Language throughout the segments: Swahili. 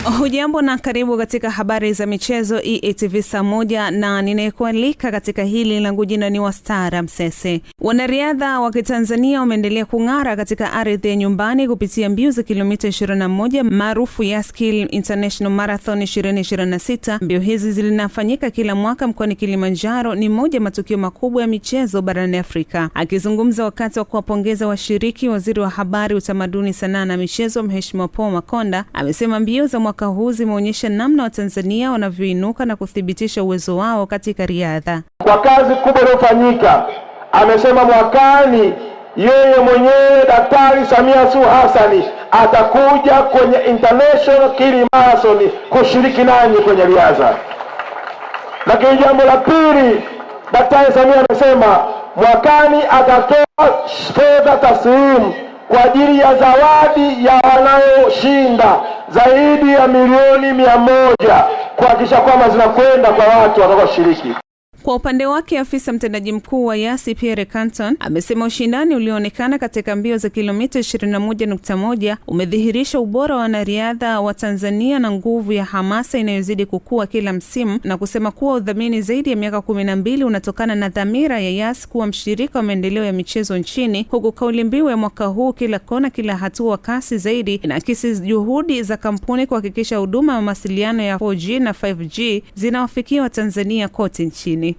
Hujambo na karibu katika habari za michezo EATV saa moja, na ninayekualika katika hili langu jina ni Wastara Msese. Wanariadha wa Kitanzania wameendelea kung'ara katika ardhi ya nyumbani kupitia mbio za kilomita 21 maarufu Yaskil International Marathon 2026. Mbio hizi zinafanyika kila mwaka mkoani Kilimanjaro, ni moja matukio makubwa ya michezo barani Afrika. Akizungumza wakati wa kuwapongeza washiriki, waziri wa habari, utamaduni, sanaa na michezo Mheshimiwa Paul Makonda amesema mbio za mwaka huu zimeonyesha namna Watanzania wanavyoinuka na kuthibitisha uwezo wao katika riadha. Kwa kazi kubwa iliyofanyika, amesema mwakani yeye mwenyewe Daktari Samia Suluhu Hassan atakuja kwenye International Kili Marathon kushiriki nanyi kwenye riadha. Lakini jambo la pili, Daktari Samia amesema mwakani atatoa fedha taslimu kwa ajili ya zawadi ya wanaoshinda zaidi ya milioni 100 kuhakikisha kwamba zinakwenda kwa watu watakaoshiriki. Kwa upande wake, afisa mtendaji mkuu wa Yasi Pierre Canton amesema ushindani ulioonekana katika mbio za kilomita 21.1 umedhihirisha ubora wa wanariadha wa Tanzania na nguvu ya hamasa inayozidi kukua kila msimu, na kusema kuwa udhamini zaidi ya miaka 12 unatokana na dhamira ya Yasi kuwa mshirika wa maendeleo ya michezo nchini, huku kauli mbiu ya mwaka huu kila kona kila hatua kasi zaidi inaakisi juhudi za kampuni kuhakikisha huduma ya mawasiliano ya 4G na 5G zinawafikia Watanzania kote nchini.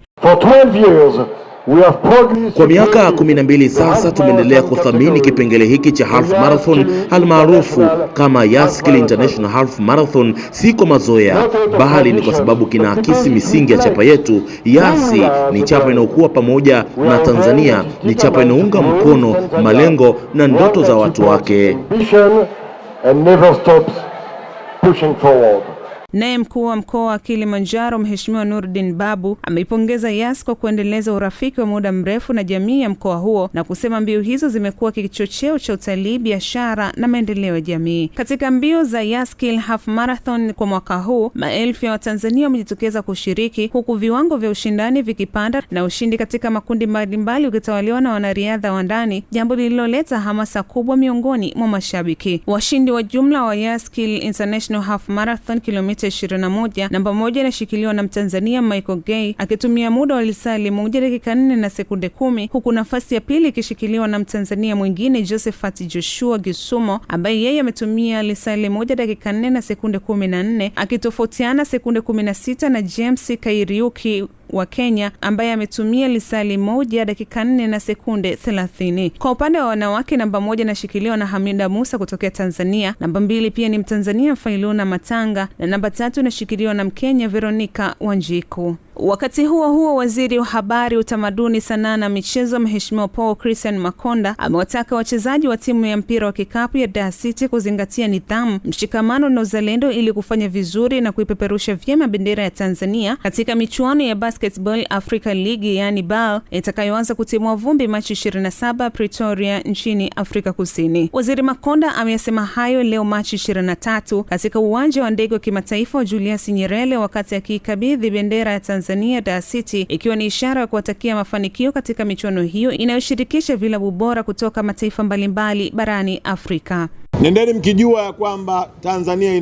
Kwa miaka 12 sasa tumeendelea kuthamini kipengele hiki cha half marathon almaarufu kama Yaskil International Half Marathon, si kwa mazoea bali ni kwa sababu kinaakisi misingi ya chapa yetu. Yasi ni chapa inayokuwa pamoja na Tanzania, ni chapa inaunga mkono malengo na ndoto za watu wake. Naye mkuu wa mkoa wa Kilimanjaro Mheshimiwa Nurdin Babu ameipongeza Yas kwa kuendeleza urafiki wa muda mrefu na jamii ya mkoa huo, na kusema mbio hizo zimekuwa kichocheo cha utalii, biashara na maendeleo ya jamii. Katika mbio za Yaskil Half Marathon kwa mwaka huu, maelfu ya Watanzania wamejitokeza kushiriki, huku viwango vya ushindani vikipanda na ushindi katika makundi mbalimbali ukitawaliwa na wanariadha wa ndani, jambo lililoleta hamasa kubwa miongoni mwa mashabiki. Washindi wa jumla wa Yaskil International Half Marathon kilomita 21, namba 1 inashikiliwa na Mtanzania Michael Gay akitumia muda wa lisali 1 dakika 4 na sekunde 10, huku nafasi ya pili ikishikiliwa na Mtanzania mwingine Josephat Joshua Gisumo ambaye yeye ametumia lisali 1 dakika 4 na sekunde 14, akitofautiana sekunde 16 na James Kairiuki wa Kenya ambaye ametumia lisali 1 dakika 4 na sekunde 30. Kwa upande wa wanawake, namba 1 inashikiliwa na Hamida Musa kutokea Tanzania, namba 2 pia ni Mtanzania Failuna Matanga, na namba 3 inashikiliwa na Mkenya Veronica Wanjiku. Wakati huo huo, waziri wa habari, utamaduni, sanaa na michezo Mheshimiwa Paul Christian Makonda amewataka wachezaji wa timu ya mpira wa kikapu ya Dar City kuzingatia nidhamu, mshikamano na uzalendo ili kufanya vizuri na kuipeperusha vyema bendera ya Tanzania katika michuano ya Basketball Africa League yani BAL itakayoanza kutimua vumbi Machi 27 Pretoria nchini Afrika Kusini. Waziri Makonda ameyasema hayo leo Machi 23 katika uwanja wa ndege wa kimataifa wa Julius Nyerere wakati akikabidhi bendera ya Tanzania Dar City, ikiwa ni ishara ya kuwatakia mafanikio katika michuano hiyo inayoshirikisha vilabu bora kutoka mataifa mbalimbali barani Afrika. Nendeni mkijua ya kwamba Tanzania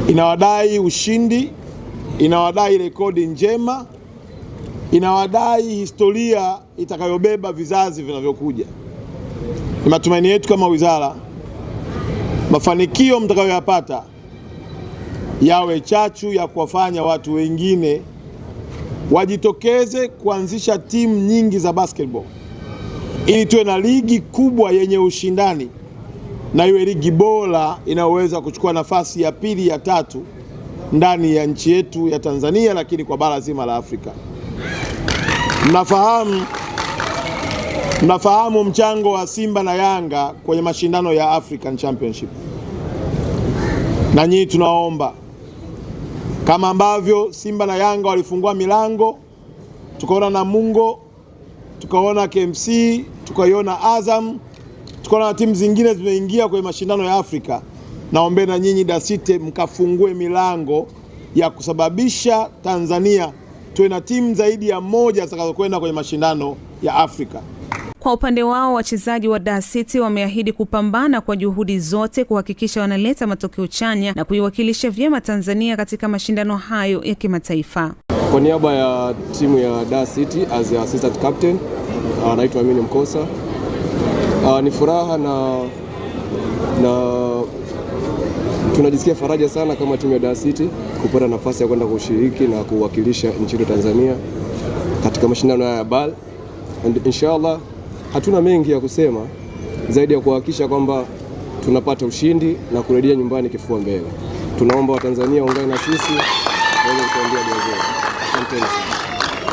inawadai ushindi, inawadai rekodi njema, inawadai historia itakayobeba vizazi vinavyokuja. Ni matumaini yetu kama wizara, mafanikio mtakayoyapata yawe chachu ya kuwafanya watu wengine wajitokeze kuanzisha timu nyingi za basketball, ili tuwe na ligi kubwa yenye ushindani na iwe ligi bora inayoweza kuchukua nafasi ya 2 ya 3 ndani ya nchi yetu ya Tanzania, lakini kwa bara zima la Afrika. Mnafahamu mchango wa Simba na Yanga kwenye mashindano ya African Championship, na nyinyi tunaomba kama ambavyo Simba na Yanga walifungua milango, tukaona Namungo, tukaona KMC, tukaiona Azam, tukaona timu zingine zimeingia kwenye mashindano ya Afrika, naombe na nyinyi Dar City mkafungue milango ya kusababisha Tanzania tuwe na timu zaidi ya 1 zitakazokwenda kwenye mashindano ya Afrika. Kwa upande wao, wachezaji wa Dar City wameahidi kupambana kwa juhudi zote kuhakikisha wanaleta matokeo chanya na kuiwakilisha vyema Tanzania katika mashindano hayo ya kimataifa. Kwa niaba ya timu ya Dar City as assistant captain, naitwa Amini Mkosa. Ni furaha na tunajisikia faraja sana kama timu ya Dar City kupata nafasi ya kwenda kushiriki na kuwakilisha nchi yetu Tanzania katika mashindano ya BAL. And inshallah hatuna mengi ya kusema zaidi ya kuhakikisha kwamba tunapata ushindi na kurejea nyumbani kifua mbele. Tunaomba Watanzania waungane na sisi waweze kutuambia dua. Asanteni sana.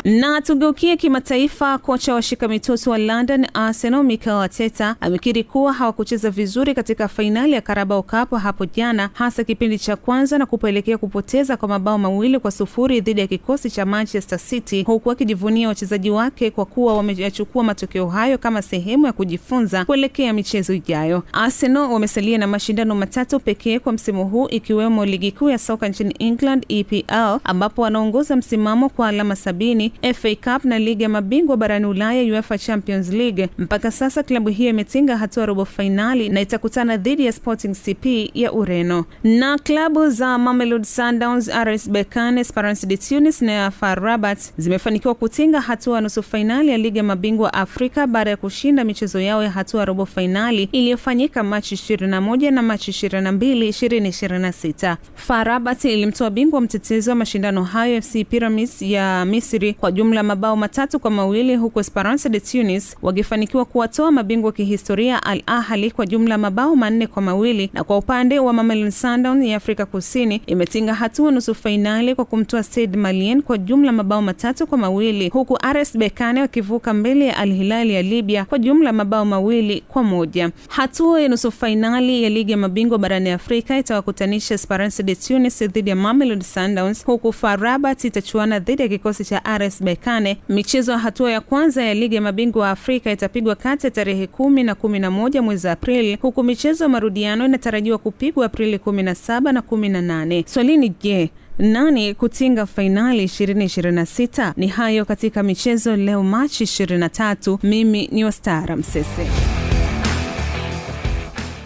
Na tugeukie kimataifa. Kocha wa shikamitutu wa London Arsenal Mikel Arteta amekiri kuwa hawakucheza vizuri katika fainali ya Carabao Cup hapo jana, hasa kipindi cha kwanza na kupelekea kupoteza kwa mabao 2-0 dhidi ya kikosi cha Manchester City, huku akijivunia wachezaji wake kwa kuwa wamechukua matokeo hayo kama sehemu ya kujifunza kuelekea michezo ijayo. Arsenal wamesalia na mashindano matatu pekee kwa msimu huu, ikiwemo ligi kuu ya soka nchini England EPL, ambapo wanaongoza msimamo kwa alama 70, FA Cup na ligi ya mabingwa barani Ulaya UEFA Champions League. Mpaka sasa klabu hiyo imetinga hatua robo finali na itakutana dhidi ya Sporting CP ya Ureno. Na klabu za Mamelodi Sundowns, RS Berkane, Esperance de Tunis na FAR Rabat zimefanikiwa kutinga hatua nusu finali ya ligi ya mabingwa Afrika baada ya kushinda michezo yao ya hatua robo finali iliyofanyika Machi 21 na Machi 22, 2026. FAR Rabat ilimtoa bingwa mtetezi wa mashindano hayo FC Pyramids ya Misri kwa jumla mabao 3-2, huku Esperance de Tunis wakifanikiwa kuwatoa mabingwa kihistoria Al Ahly kwa jumla mabao 4-2. Na kwa upande wa Mamelodi Sundowns ya Afrika Kusini imetinga hatua nusu finali kwa kumtoa Stade Malien kwa jumla mabao 3-2, huku RS Berkane wakivuka mbele ya Al Hilal ya Libya kwa jumla mabao 2-1. Hatua ya nusu finali ya ligi ya mabingwa barani Afrika itawakutanisha Esperance de Tunis dhidi ya Mamelodi Sundowns, huku FAR Rabat itachuana dhidi ya kikosi cha RS Berkane. Michezo ya hatua ya kwanza ya ligi ya mabingwa wa Afrika itapigwa kati ya tarehe 10 na 11 mwezi Aprili, huku michezo ya marudiano inatarajiwa kupigwa Aprili 17 na 18. Swali ni je, nani kutinga fainali 2026? Ni hayo katika michezo leo Machi 23. Mimi ni Wastara Msese.